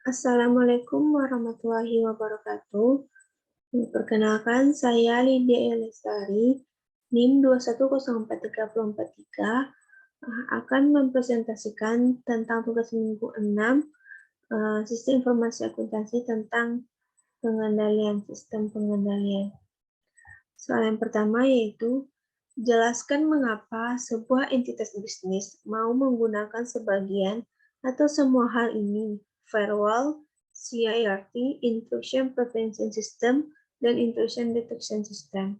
Assalamualaikum warahmatullahi wabarakatuh. Perkenalkan, saya Lydia Elestari, NIM 2104343, akan mempresentasikan tentang tugas minggu 6, Sistem Informasi Akuntansi tentang pengendalian, sistem pengendalian. Soal yang pertama yaitu, jelaskan mengapa sebuah entitas bisnis mau menggunakan sebagian atau semua hal ini: firewall, CIRT, intrusion prevention system, dan intrusion detection system.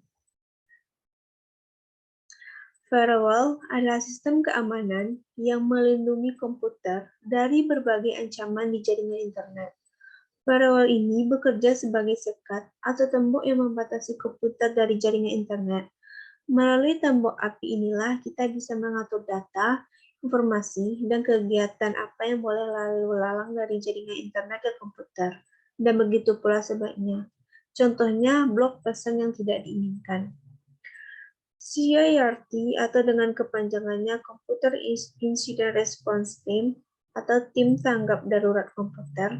Firewall adalah sistem keamanan yang melindungi komputer dari berbagai ancaman di jaringan internet. Firewall ini bekerja sebagai sekat atau tembok yang membatasi komputer dari jaringan internet. Melalui tembok API inilah kita bisa mengatur data, informasi, dan kegiatan apa yang boleh lalu lalang dari jaringan internet ke komputer, dan begitu pula sebaliknya. Contohnya, blok pesan yang tidak diinginkan. CIRT atau dengan kepanjangannya Computer Incident Response Team atau tim tanggap darurat komputer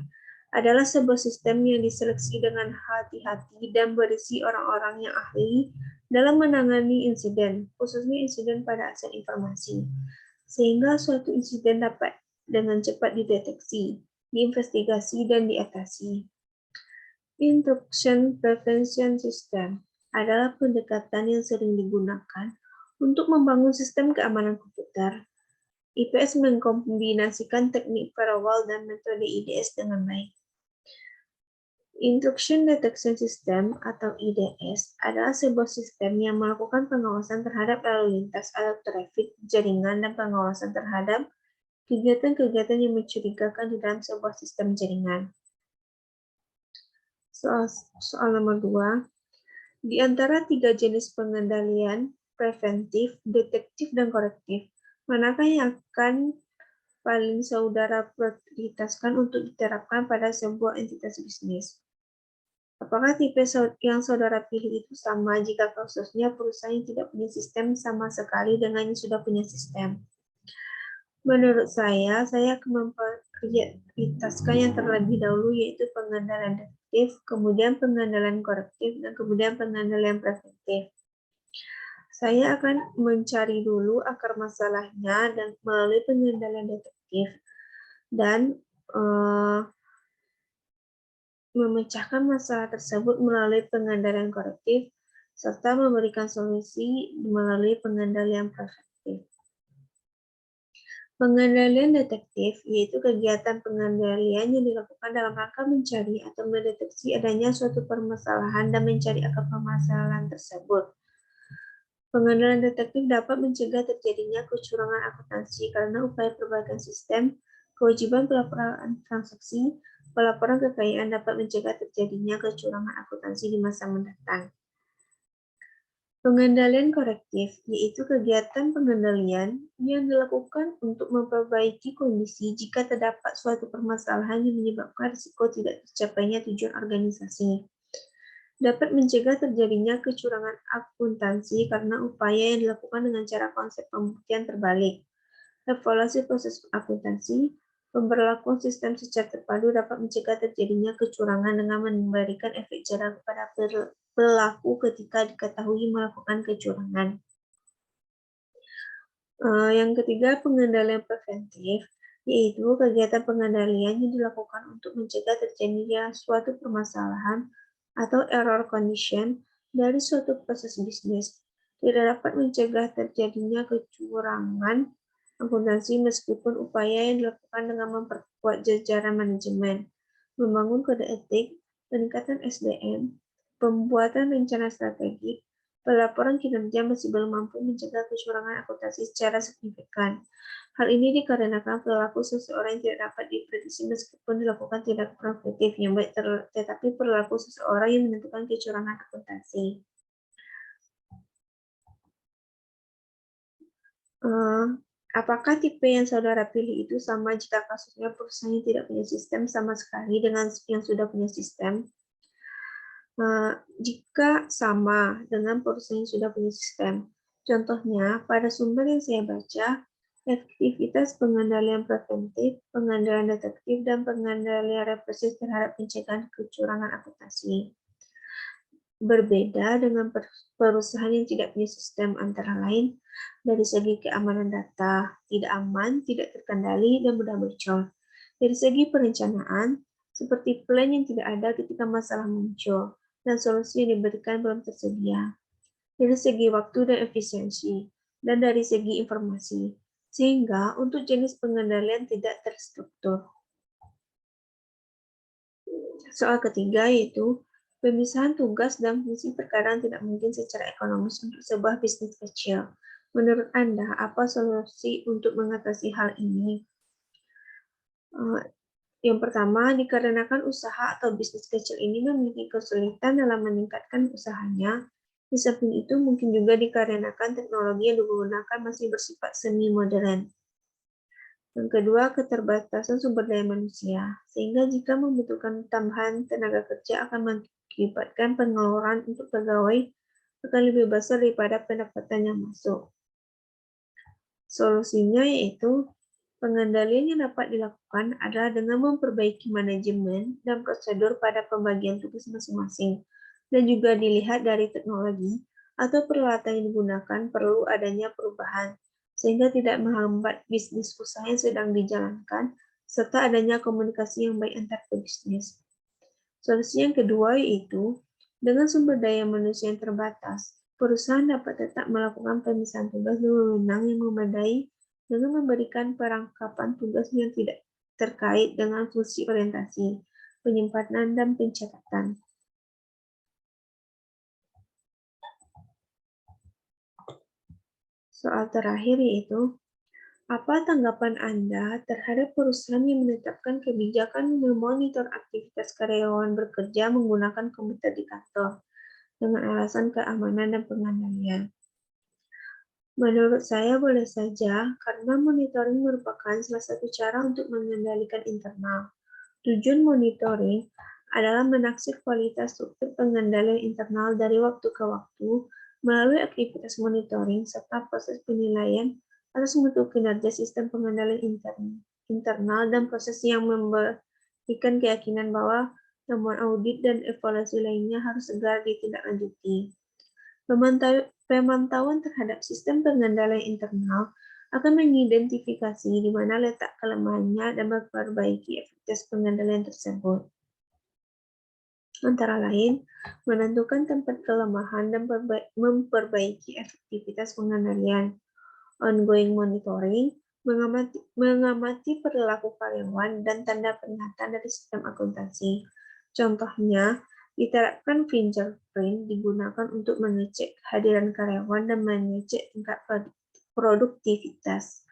adalah sebuah sistem yang diseleksi dengan hati-hati dan berisi orang-orang yang ahli dalam menangani insiden, khususnya insiden pada aset informasi, sehingga suatu insiden dapat dengan cepat dideteksi, diinvestigasi, dan diatasi. Intrusion Prevention System adalah pendekatan yang sering digunakan untuk membangun sistem keamanan komputer. IPS mengkombinasikan teknik firewall dan metode IDS dengan baik. Intrusion Detection System atau IDS adalah sebuah sistem yang melakukan pengawasan terhadap lalu lintas atau trafik jaringan dan pengawasan terhadap kegiatan-kegiatan yang mencurigakan di dalam sebuah sistem jaringan. Soal nomor 2. Di antara tiga jenis pengendalian, preventif, detektif, dan korektif, manakah yang akan paling saudara prioritaskan untuk diterapkan pada sebuah entitas bisnis? Apakah tipe yang saudara pilih itu sama jika kasusnya perusahaan yang tidak punya sistem sama sekali dengan yang sudah punya sistem? Menurut saya akan memprioritaskan yang terlebih dahulu, yaitu pengendalian detektif, kemudian pengendalian korektif, dan kemudian pengendalian preventif. Saya akan mencari dulu akar masalahnya dan melalui pengendalian detektif dan memecahkan masalah tersebut melalui pengendalian korektif serta memberikan solusi melalui pengendalian preventif. Pengendalian detektif yaitu kegiatan pengendalian yang dilakukan dalam rangka mencari atau mendeteksi adanya suatu permasalahan dan mencari akar permasalahan tersebut. Pengendalian detektif dapat mencegah terjadinya kecurangan akuntansi karena upaya perbaikan sistem, kewajiban pelaporan transaksi, pelaporan kekayaan dapat mencegah terjadinya kecurangan akuntansi di masa mendatang. Pengendalian korektif yaitu kegiatan pengendalian yang dilakukan untuk memperbaiki kondisi jika terdapat suatu permasalahan yang menyebabkan risiko tidak tercapainya tujuan organisasi. Dapat mencegah terjadinya kecurangan akuntansi karena upaya yang dilakukan dengan cara konsep pembuktian terbalik. Evaluasi proses akuntansi, pemberlakuan sistem secara terpadu dapat mencegah terjadinya kecurangan dengan memberikan efek jera kepada pelaku ketika diketahui melakukan kecurangan. Yang ketiga, pengendalian preventif, yaitu kegiatan pengendalian yang dilakukan untuk mencegah terjadinya suatu permasalahan atau error condition dari suatu proses bisnis. Tidak dapat mencegah terjadinya kecurangan akuntansi meskipun upaya yang dilakukan dengan memperkuat jajaran manajemen, membangun kode etik, peningkatan SDM, pembuatan rencana strategik, pelaporan kinerja masih belum mampu mencegah kecurangan akuntansi secara signifikan. Hal ini dikarenakan perilaku seseorang yang tidak dapat diprediksi meskipun dilakukan tindakan preventif yang baik, tetapi perilaku seseorang yang menentukan kecurangan akuntansi. Apakah tipe yang saudara pilih itu sama jika kasusnya perusahaan yang tidak punya sistem sama sekali dengan yang sudah punya sistem? Jika sama dengan perusahaan yang sudah punya sistem, contohnya pada sumber yang saya baca, aktivitas pengendalian preventif, pengendalian detektif, dan pengendalian represif terhadap pencegahan kecurangan akuntansi. Berbeda dengan perusahaan yang tidak punya sistem, antara lain dari segi keamanan data, tidak aman, tidak terkendali, dan mudah bocor. Dari segi perencanaan, seperti plan yang tidak ada ketika masalah muncul, dan solusi yang diberikan belum tersedia. Dari segi waktu dan efisiensi, dan dari segi informasi, sehingga untuk jenis pengendalian tidak terstruktur. Soal ketiga yaitu pemisahan tugas dan fungsi terkadang tidak mungkin secara ekonomis untuk sebuah bisnis kecil. Menurut Anda, apa solusi untuk mengatasi hal ini? Yang pertama, dikarenakan usaha atau bisnis kecil ini memiliki kesulitan dalam meningkatkan usahanya. Di samping itu, mungkin juga dikarenakan teknologi yang digunakan masih bersifat semi-modern. Yang kedua, keterbatasan sumber daya manusia, sehingga jika membutuhkan tambahan tenaga kerja akan mengakibatkan pengeluaran untuk pegawai akan lebih besar daripada pendapatan yang masuk. Solusinya yaitu pengendalian yang dapat dilakukan adalah dengan memperbaiki manajemen dan prosedur pada pembagian tugas masing-masing, dan juga dilihat dari teknologi atau peralatan yang digunakan perlu adanya perubahan, sehingga tidak menghambat bisnis usaha yang sedang dijalankan, serta adanya komunikasi yang baik antar pebisnis. Solusi yang kedua yaitu, dengan sumber daya manusia yang terbatas, perusahaan dapat tetap melakukan pemisahan tugas dan wewenang yang memadai dengan memberikan perangkapan tugas yang tidak terkait dengan fungsi orientasi, penyimpanan, dan pencatatan. Soal terakhir yaitu, apa tanggapan Anda terhadap perusahaan yang menetapkan kebijakan memonitor aktivitas karyawan bekerja menggunakan komputer di kantor dengan alasan keamanan dan pengendalian? Menurut saya boleh saja, karena monitoring merupakan salah satu cara untuk mengendalikan internal. Tujuan monitoring adalah menaksir kualitas struktur pengendalian internal dari waktu ke waktu melalui aktivitas monitoring serta proses penilaian atas mutu kinerja sistem pengendalian internal dan proses yang memberikan keyakinan bahwa temuan audit dan evaluasi lainnya harus segera ditindaklanjuti. Pemantauan terhadap sistem pengendalian internal akan mengidentifikasi di mana letak kelemahannya dan memperbaiki efektivitas pengendalian tersebut. Antara lain, menentukan tempat kelemahan dan memperbaiki efektivitas pengendalian. Ongoing monitoring, mengamati perilaku karyawan dan tanda peringatan dari sistem akuntansi. Contohnya, diterapkan fingerprint digunakan untuk mengecek kehadiran karyawan dan mengecek tingkat produktivitas.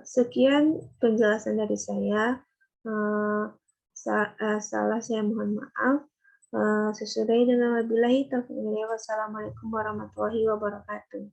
Sekian penjelasan dari saya. Salah saya mohon maaf. Sesudah dengan wabillahi taufiq. Wassalamualaikum warahmatullahi wabarakatuh.